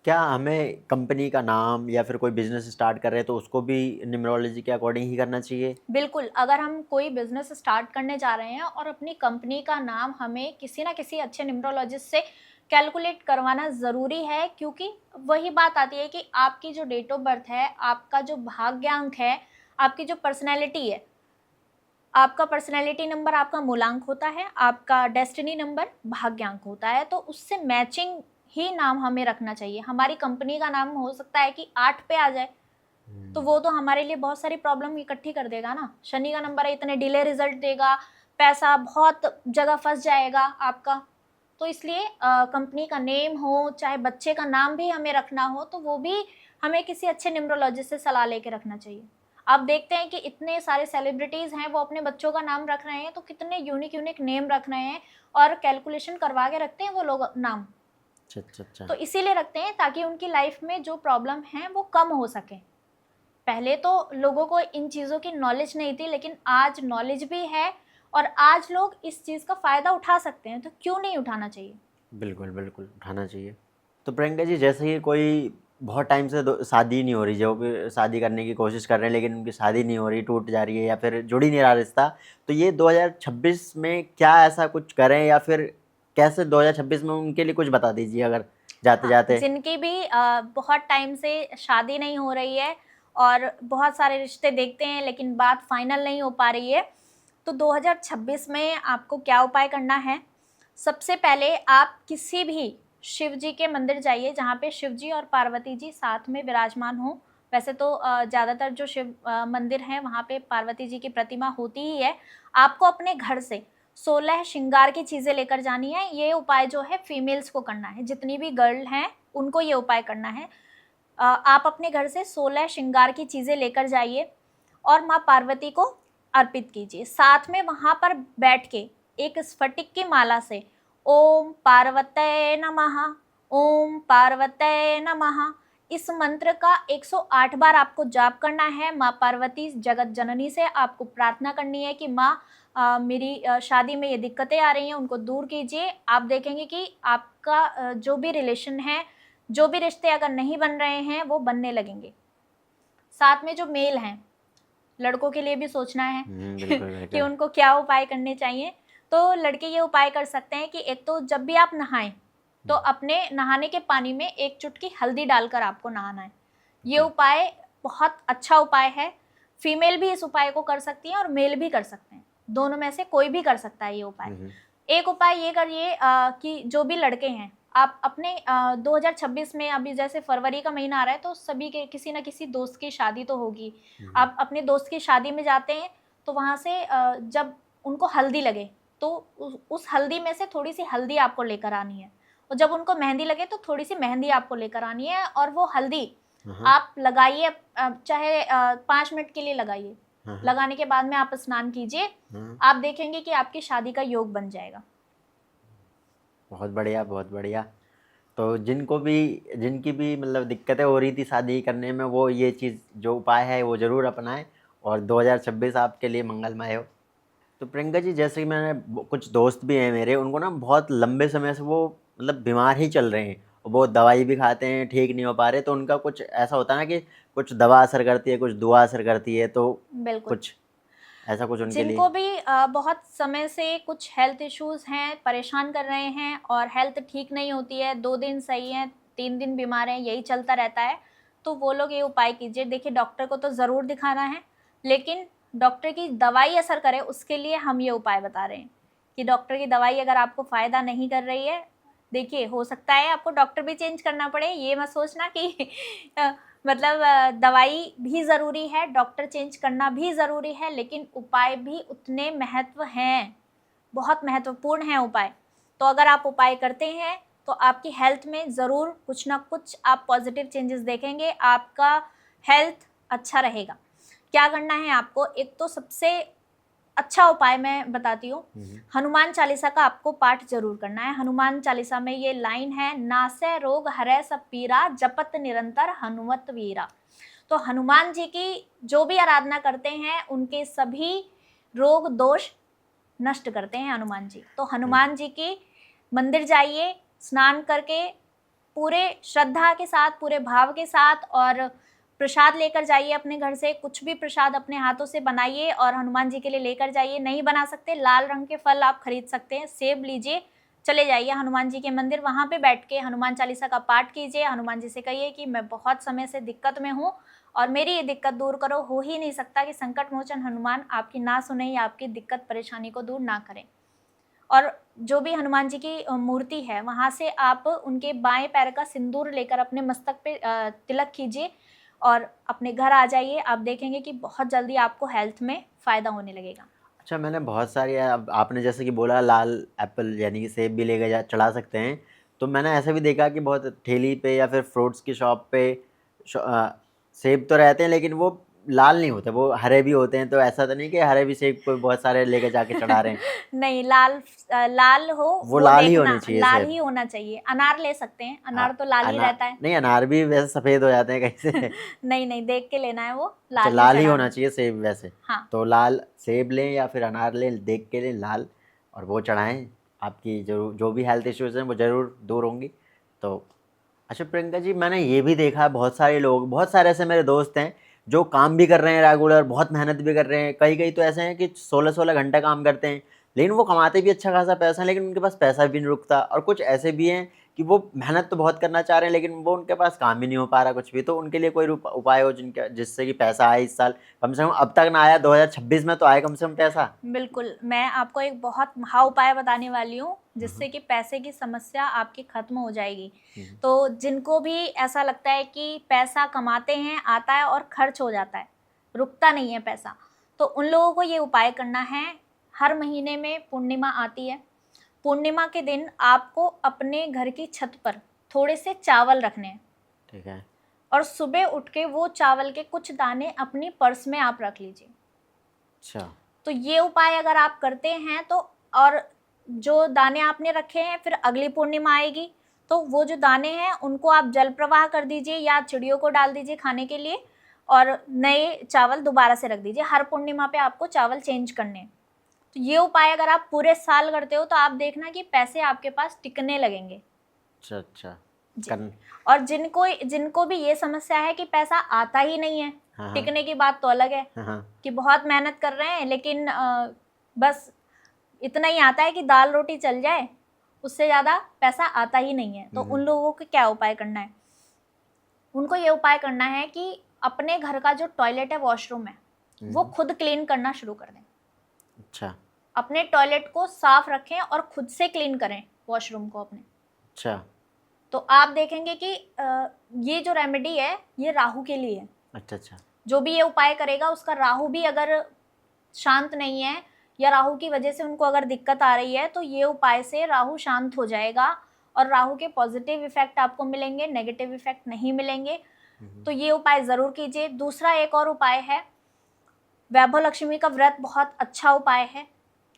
क्या हमें कंपनी का नाम या फिर कोई बिजनेस स्टार्ट कर रहे हैं तो उसको भी न्यूमरोलॉजी के अकॉर्डिंग ही करना चाहिए? बिल्कुल, अगर हम कोई बिज़नेस स्टार्ट करने जा रहे हैं और अपनी कंपनी का नाम हमें किसी न किसी अच्छे न्यूमरोलॉजिस्ट से कैलकुलेट करवाना ज़रूरी है, क्योंकि वही बात आती है कि आपकी जो डेट ऑफ बर्थ है, आपका जो भाग्यांक है, आपकी जो पर्सनैलिटी है, आपका पर्सनैलिटी नंबर आपका मूलांक होता है, आपका डेस्टिनी नंबर भाग्यांक होता है, तो उससे मैचिंग ही नाम हमें रखना चाहिए। हमारी कंपनी का नाम हो सकता है कि 8 पे आ जाए, तो वो तो हमारे लिए बहुत सारी प्रॉब्लम इकट्ठी कर देगा ना। शनि का नंबर है, इतने डिले रिजल्ट देगा, पैसा बहुत जगह फँस जाएगा आपका। तो इसलिए कंपनी का नेम हो, चाहे बच्चे का नाम भी हमें रखना हो, तो वो भी हमें किसी अच्छे न्यूमरोलॉजिस्ट से सलाह लेके रखना चाहिए। आप देखते हैं कि इतने सारे सेलिब्रिटीज़ हैं, वो अपने बच्चों का नाम रख रहे हैं, तो कितने यूनिक नेम रख रहे हैं और कैलकुलेशन करवा के रखते हैं वो लोग नाम। अच्छा अच्छा अच्छा। तो इसीलिए रखते हैं ताकि उनकी लाइफ में जो प्रॉब्लम है वो कम हो सके। पहले तो लोगों को इन चीज़ों की नॉलेज नहीं थी, लेकिन आज नॉलेज भी है और आज लोग इस चीज़ का फ़ायदा उठा सकते हैं, तो क्यों नहीं उठाना चाहिए? बिल्कुल बिल्कुल उठाना चाहिए। तो प्रियंका जी, जैसे ही कोई बहुत टाइम से शादी नहीं हो रही, जो कि शादी करने की कोशिश कर रहे हैं लेकिन उनकी शादी नहीं हो रही, टूट जा रही है या फिर जुड़ ही नहीं रहा रिश्ता, तो ये 2026 में क्या ऐसा कुछ करें या फिर कैसे 2026 में उनके लिए कुछ बता दीजिए अगर जाते हाँ, जाते। जिनकी भी बहुत टाइम से शादी नहीं हो रही है और बहुत सारे रिश्ते देखते हैं लेकिन बात फाइनल नहीं हो पा रही है, तो 2026 में आपको क्या उपाय करना है? सबसे पहले आप किसी भी शिव जी के मंदिर जाइए जहाँ पे शिव जी और पार्वती जी साथ में विराजमान हों। वैसे तो ज़्यादातर जो शिव मंदिर हैं वहाँ पे पार्वती जी की प्रतिमा होती ही है। आपको अपने घर से 16 श्रृंगार की चीज़ें लेकर जानी है। ये उपाय जो है फीमेल्स को करना है, जितनी भी गर्ल हैं उनको ये उपाय करना है। आप अपने घर से 16 श्रृंगार की चीज़ें लेकर जाइए और माँ पार्वती को अर्पित कीजिए। साथ में वहाँ पर बैठ के एक स्फटिक की माला से ओम पार्वतये नमः, ओम पार्वतये नमः, इस मंत्र का 108 बार आपको जाप करना है। माँ पार्वती जगत जननी से आपको प्रार्थना करनी है कि माँ मेरी शादी में ये दिक्कतें आ रही हैं, उनको दूर कीजिए। आप देखेंगे कि आपका जो भी रिलेशन है, जो भी रिश्ते अगर नहीं बन रहे हैं, वो बनने लगेंगे। साथ में जो मेल हैं, लड़कों के लिए भी सोचना है बिल्कुल कि बिल्कुल। उनको क्या उपाय करने चाहिए। तो लड़के ये उपाय कर सकते हैं कि एक तो जब भी आप नहाएं तो अपने नहाने के पानी में 1 चुटकी हल्दी डालकर आपको नहाना है। ये बिल्कुल। उपाय बहुत अच्छा उपाय है। फीमेल भी इस उपाय को कर सकती है और मेल भी कर सकते हैं, दोनों में से कोई भी कर सकता है ये उपाय। एक उपाय ये करिए कि जो भी लड़के हैं, आप अपने 2026 में, अभी जैसे फरवरी का महीना आ रहा है, तो सभी के किसी ना किसी दोस्त की शादी तो होगी। आप अपने दोस्त की शादी में जाते हैं तो वहाँ से जब उनको हल्दी लगे तो उस हल्दी में से थोड़ी सी हल्दी आपको लेकर आनी है, और जब उनको मेहंदी लगे तो थोड़ी सी मेहंदी आपको लेकर आनी है, और वो हल्दी आप लगाइए, चाहे 5 मिनट के लिए लगाइए। लगाने के बाद में आप स्नान कीजिए, आप देखेंगे कि आपकी शादी का योग बन जाएगा। बहुत बढ़िया, बहुत बढ़िया। तो जिनकी भी मतलब दिक्कतें हो रही थी शादी करने में, वो ये चीज़ जो उपाय है वो ज़रूर अपनाएं और 2026 आपके लिए मंगलमय हो। तो प्रियंका जी, जैसे कि मैंने कुछ दोस्त भी हैं मेरे, उनको ना बहुत लंबे समय से वो मतलब बीमार ही चल रहे हैं, वो दवाई भी खाते हैं, ठीक नहीं हो पा रहे। तो उनका कुछ ऐसा होता है ना कि कुछ दवा असर करती है, कुछ दुआ असर करती है, तो बिल्कुल कुछ ऐसा कुछ उनके लिए। जिनको भी बहुत समय से कुछ हेल्थ इश्यूज हैं, परेशान कर रहे हैं और हेल्थ ठीक नहीं होती है, 2 दिन सही है, 3 दिन बीमार हैं, यही चलता रहता है, तो वो लोग ये उपाय कीजिए। देखिए, डॉक्टर को तो ज़रूर दिखाना है, लेकिन डॉक्टर की दवाई असर करे उसके लिए हम ये उपाय बता रहे हैं कि डॉक्टर की दवाई अगर आपको फ़ायदा नहीं कर रही है, देखिए हो सकता है आपको डॉक्टर भी चेंज करना पड़े। ये मत सोचना कि मतलब दवाई भी ज़रूरी है, डॉक्टर चेंज करना भी ज़रूरी है, लेकिन उपाय भी उतने महत्व हैं, बहुत महत्वपूर्ण हैं उपाय। तो अगर आप उपाय करते हैं तो आपकी हेल्थ में ज़रूर कुछ ना कुछ आप पॉजिटिव चेंजेस देखेंगे, आपका हेल्थ अच्छा रहेगा। क्या करना है आपको, एक तो सबसे अच्छा उपाय मैं बताती हूँ, हनुमान चालीसा का आपको पाठ जरूर करना है। हनुमान चालीसा में ये लाइन है, नासै रोग हरै सब पीरा, जपत निरंतर हनुमत वीरा। तो हनुमान जी की जो भी आराधना करते हैं उनके सभी रोग दोष नष्ट करते हैं हनुमान जी। तो हनुमान जी की मंदिर जाइए, स्नान करके पूरे श्रद्धा के साथ, पूरे भाव के साथ, और प्रसाद लेकर जाइए अपने घर से, कुछ भी प्रसाद अपने हाथों से बनाइए और हनुमान जी के लिए लेकर जाइए। नहीं बना सकते, लाल रंग के फल आप खरीद सकते हैं, सेब लीजिए, चले जाइए हनुमान जी के मंदिर, वहाँ पे बैठ के हनुमान चालीसा का पाठ कीजिए। हनुमान जी से कहिए कि मैं बहुत समय से दिक्कत में हूँ और मेरी ये दिक्कत दूर करो। हो ही नहीं सकता कि संकट मोचन हनुमान आपकी ना सुने या आपकी दिक्कत परेशानी को दूर ना करें। और जो भी हनुमान जी की मूर्ति है, वहाँ से आप उनके बाएं पैर का सिंदूर लेकर अपने मस्तक पे तिलक कीजिए और अपने घर आ जाइए। आप देखेंगे कि बहुत जल्दी आपको हेल्थ में फ़ायदा होने लगेगा। अच्छा, मैंने बहुत सारी, अब आपने जैसे कि बोला लाल एप्पल यानी कि सेब भी लेके जा चढ़ा सकते हैं, तो मैंने ऐसा भी देखा कि बहुत ठेली पे या फिर फ्रूट्स की शॉप पे सेब तो रहते हैं लेकिन वो लाल नहीं होते, वो हरे भी होते हैं। तो ऐसा तो नहीं कि हरे भी सेब कोई बहुत सारे लेके जाके चढ़ा रहे हैं। नहीं, लाल हो वो वो लाल ही देखना, होने चाहिए लाल सेब। ही होना चाहिए। अनार ले सकते हैं, अनार तो लाल ही रहता है। नहीं, अनार भी वैसे सफ़ेद हो जाते हैं कहीं से। नहीं नहीं, देख के लेना है, वो अच्छा, लाल ही लाल ही चढ़ाना होना है। चाहिए सेब वैसे। हाँ तो लाल सेब लें या फिर अनार लें, देख के लें लाल, और वो चढ़ाएं। आपकी जो भी हेल्थ इश्यूज़ हैं वो ज़रूर दूर होंगी। तो अच्छा प्रियंका जी, मैंने ये भी देखा है बहुत सारे लोग, बहुत सारे ऐसे मेरे दोस्त हैं जो काम भी कर रहे हैं रेगुलर, बहुत मेहनत भी कर रहे हैं। कई कई तो ऐसे हैं कि 16-16 घंटा काम करते हैं, लेकिन वो कमाते भी अच्छा खासा पैसा है, लेकिन उनके पास पैसा भी नहीं रुकता। और कुछ ऐसे भी हैं कि वो मेहनत तो बहुत करना चाह रहे हैं, लेकिन वो उनके पास काम ही नहीं हो पा रहा कुछ भी। तो उनके लिए कोई उपाय हो जिससे कि पैसा आए इस साल, कम से कम अब तक ना आया, 2026 में तो आए कम से कम पैसा। बिल्कुल, मैं आपको एक बहुत महा उपाय बताने वाली हूँ जिससे कि पैसे की समस्या आपकी खत्म हो जाएगी। तो जिनको भी ऐसा लगता है कि पैसा कमाते हैं, आता है और खर्च हो जाता है, रुकता नहीं है पैसा, तो उन लोगों को ये उपाय करना है। हर महीने में पूर्णिमा आती है, पूर्णिमा के दिन आपको अपने घर की छत पर थोड़े से चावल रखने हैं, ठीक है। और सुबह उठ के वो चावल के कुछ दाने अपनी पर्स में आप रख लीजिए। अच्छा। तो ये उपाय अगर आप करते हैं तो, और जो दाने आपने रखे हैं, फिर अगली पूर्णिमा आएगी तो वो जो दाने हैं उनको आप जल प्रवाह कर दीजिए या चिड़ियों को डाल दीजिए खाने के लिए, और नए चावल दोबारा से रख दीजिए। हर पूर्णिमा पे आपको चावल चेंज करने हैं। तो ये उपाय अगर आप पूरे साल करते हो तो आप देखना कि पैसे आपके पास टिकने लगेंगे। अच्छा अच्छा। जी। और जिनको भी ये समस्या है कि पैसा आता ही नहीं है, हाँ। टिकने की बात तो अलग है, हाँ। कि बहुत मेहनत कर रहे हैं लेकिन बस इतना ही आता है कि दाल रोटी चल जाए, उससे ज़्यादा पैसा आता ही नहीं है। तो उन लोगों को क्या उपाय करना है, उनको ये उपाय करना है कि अपने घर का जो टॉयलेट है, वॉशरूम है, वो खुद क्लीन करना शुरू कर दें। अच्छा अपने टॉयलेट को साफ रखें और खुद से क्लीन करें वॉशरूम को अपने। अच्छा तो आप देखेंगे कि ये जो रेमेडी है ये राहु के लिए है। अच्छा अच्छा जो भी ये उपाय करेगा उसका राहु भी अगर शांत नहीं है या राहु की वजह से उनको अगर दिक्कत आ रही है तो ये उपाय से राहु शांत हो जाएगा और राहु के पॉजिटिव इफेक्ट आपको मिलेंगे, नेगेटिव इफेक्ट नहीं मिलेंगे। तो ये उपाय जरूर कीजिए। दूसरा एक और उपाय है, वैभव लक्ष्मी का व्रत बहुत अच्छा उपाय है।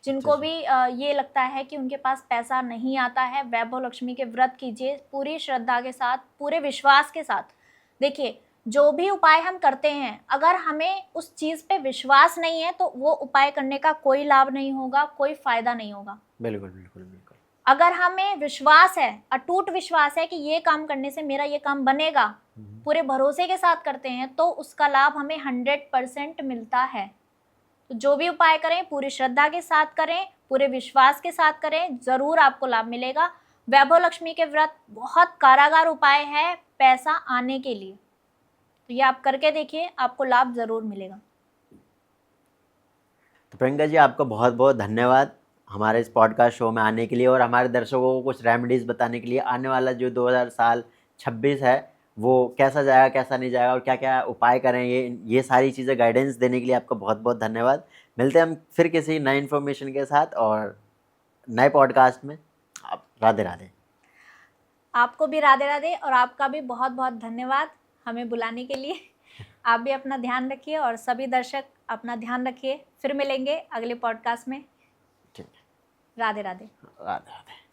जिनको भी ये लगता है कि उनके पास पैसा नहीं आता है, वैभव लक्ष्मी के व्रत कीजिए पूरी श्रद्धा के साथ, पूरे विश्वास के साथ। देखिए जो भी उपाय हम करते हैं अगर हमें उस चीज पे विश्वास नहीं है तो वो उपाय करने का कोई लाभ नहीं होगा, कोई फायदा नहीं होगा। बिल्कुल बिल्कुल बिल्कुल। अगर हमें विश्वास है, अटूट विश्वास है कि ये काम करने से मेरा ये काम बनेगा, पूरे भरोसे के साथ करते हैं तो उसका लाभ हमें 100% मिलता है। तो जो भी उपाय करें पूरी श्रद्धा के साथ करें, पूरे विश्वास के साथ करें, जरूर आपको लाभ मिलेगा। वैभव लक्ष्मी के व्रत बहुत कारागार उपाय है पैसा आने के लिए। तो ये आप करके देखिए, आपको लाभ जरूर मिलेगा। तो प्रियंका जी आपका बहुत बहुत धन्यवाद हमारे इस पॉडकास्ट शो में आने के लिए और हमारे दर्शकों को कुछ रेमेडीज़ बताने के लिए। आने वाला जो 2026 है वो कैसा जाएगा कैसा नहीं जाएगा और क्या क्या उपाय करें, ये सारी चीज़ें गाइडेंस देने के लिए आपका बहुत बहुत धन्यवाद। मिलते हैं हम फिर किसी नई इन्फॉर्मेशन के साथ और नए पॉडकास्ट में। आप राधे राधे। आपको भी राधे राधे और आपका भी बहुत बहुत धन्यवाद हमें बुलाने के लिए। आप भी अपना ध्यान रखिए और सभी दर्शक अपना ध्यान रखिए। फिर मिलेंगे अगले पॉडकास्ट में। ठीक है। राधे राधे। राधे राधे।